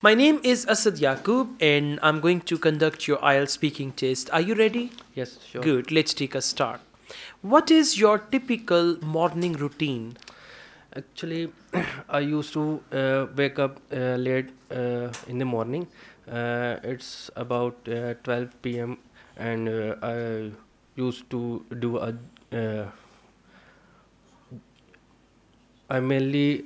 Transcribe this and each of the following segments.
My name is Asad Yaqub and I'm going to conduct your IELTS speaking test. Are you ready? Yes, sure. Good, let's take a start. What is your typical morning routine? Actually, I used to wake up late in the morning. It's about 12 p.m. and I used to do a. I mainly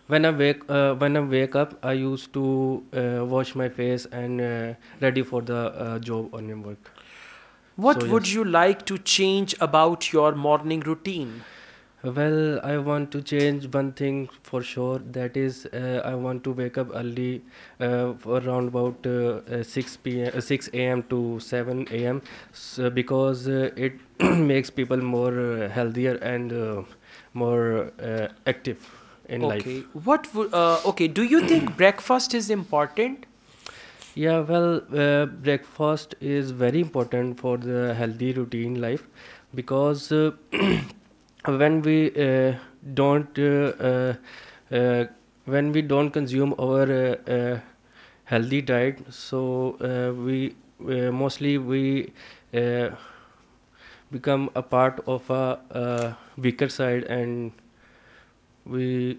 when I wake up, I used to wash my face and ready for the job on your work. What So would yes. you like to change about your morning routine? Well, I want to change one thing for sure. That is, I want to wake up early, for around about 6 p.m., 6 a.m. to 7 a.m. So because it makes people more healthier and more active in Okay, life. okay, do you think breakfast is important? Yeah, well, breakfast is very important for the healthy routine life because when we don't uh, when we don't consume our healthy diet, so we mostly we uh, become a part of a weaker side, and we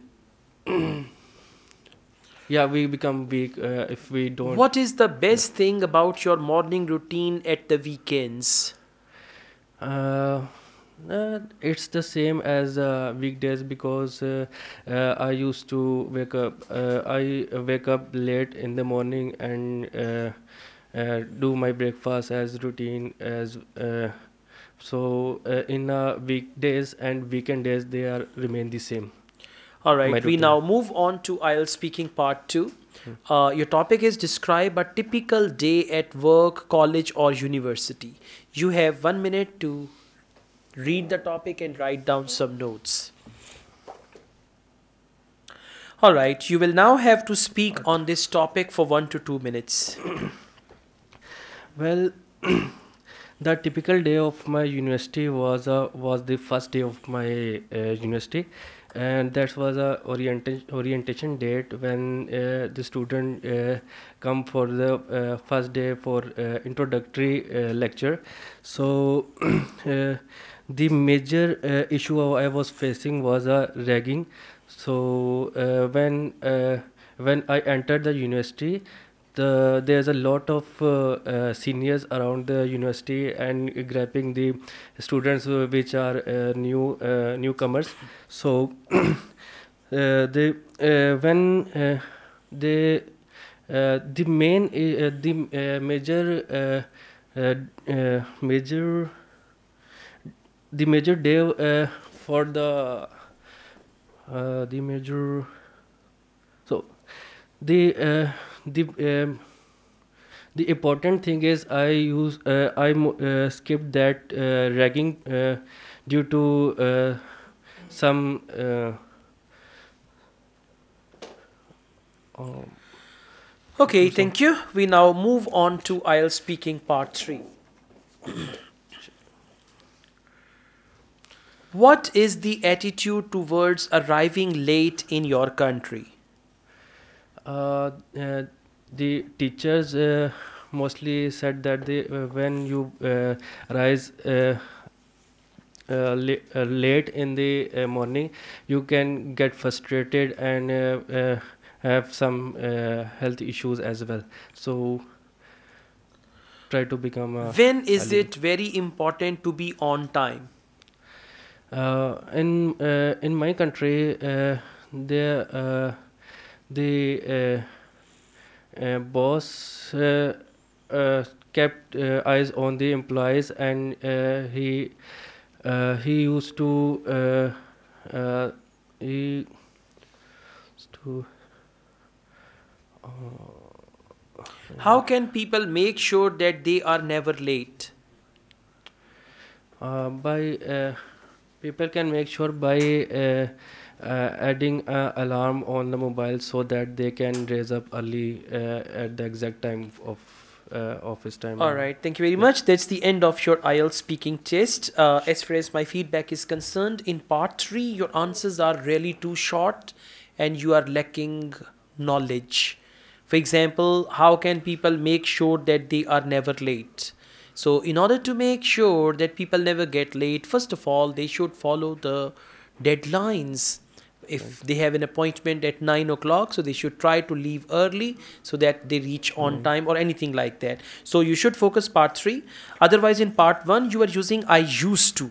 yeah, we become weak if we don't. What is the Yeah. best thing about your morning routine at the weekends? Uh, it's the same as weekdays because I used to wake up. I wake up late in the morning and do my breakfast as routine as. So in weekdays and weekend days, they are remain the same. All My right, we routine. now move on to IELTS speaking part 2. Hmm. Your topic is describe a typical day at work, college, or university. You have 1 minute to read the topic and write down some notes. All right, you will now have to speak on this topic for 1 to 2 minutes. Well, the typical day of my university was the first day of my university, and that was a orientation date when the student come for the first day for introductory lecture. So the major issue I was facing was ragging. So when I entered the university, there's a lot of seniors around the university and grabbing the students which are newcomers. So they when they the main the major the major day for the major so the the the important thing is I skipped that ragging due to some um, Okay, so thank you. We now move on to IELTS speaking part 3. What is the attitude towards arriving late in your country? uh, uh, the teachers mostly said that when you rise late in the morning, you can get frustrated and have some health issues as well. So try to become When is early. it very important to be on time? In my country, the boss kept eyes on the employees, and he used to he used to How can people make sure that they are never late? by people can make sure by adding alarm on the mobile so that they can raise up early at the exact time of office time. All And right, thank you very yeah. much. That's the end of your IELTS speaking test. As far as my feedback is concerned, in part 3, your answers are really too short and you are lacking knowledge. For example, how can people make sure that they are never late? So in order to make sure that people never get late, first of all, they should follow the deadlines. If they have an appointment at 9 o'clock, so they should try to leave early so that they reach on time or anything like that. So you should focus part 3. Otherwise, in part 1, you are using I used to.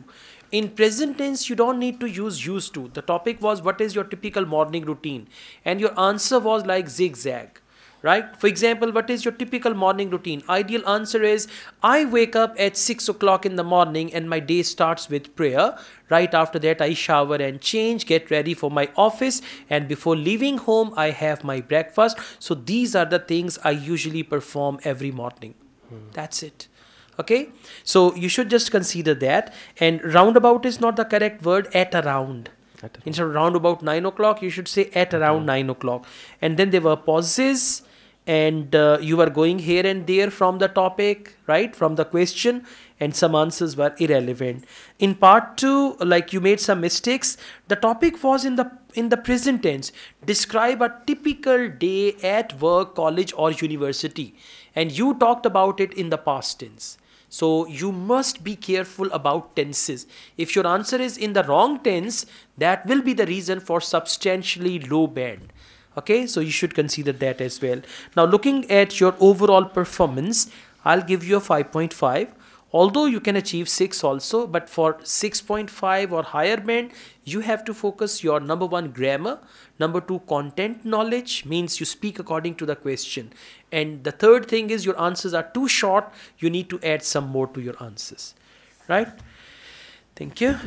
In present tense, you don't need to use used to. The topic was what is your typical morning routine? And your answer was like zigzag. Right? For example, what is your typical morning routine? Ideal answer is I wake up at 6 o'clock in the morning and my day starts with prayer. Right after that, I shower and change, get ready for my office, and before leaving home, I have my breakfast. So these are the things I usually perform every morning. That's it. Okay, so you should just consider that. And roundabout is not the correct word. At around. Instead of round about 9 o'clock, you should say at around 9 o'clock. And then there were pauses, and you were going here and there from the topic, right? From the question, and some answers were irrelevant. In part 2, like you made some mistakes. The topic was in the present tense. Describe a typical day at work, college, or university. And you talked about it in the past tense. So you must be careful about tenses. If your answer is in the wrong tense, that will be the reason for substantially low band. Okay, so you should consider that as well. Now looking at your overall performance, I'll give you a 5.5. Although you can achieve 6 also, but for 6.5 or higher band, you have to focus your number 1 grammar, number 2 content knowledge, means you speak according to the question, and the third thing is your answers are too short, you need to add some more to your answers, right? Thank you.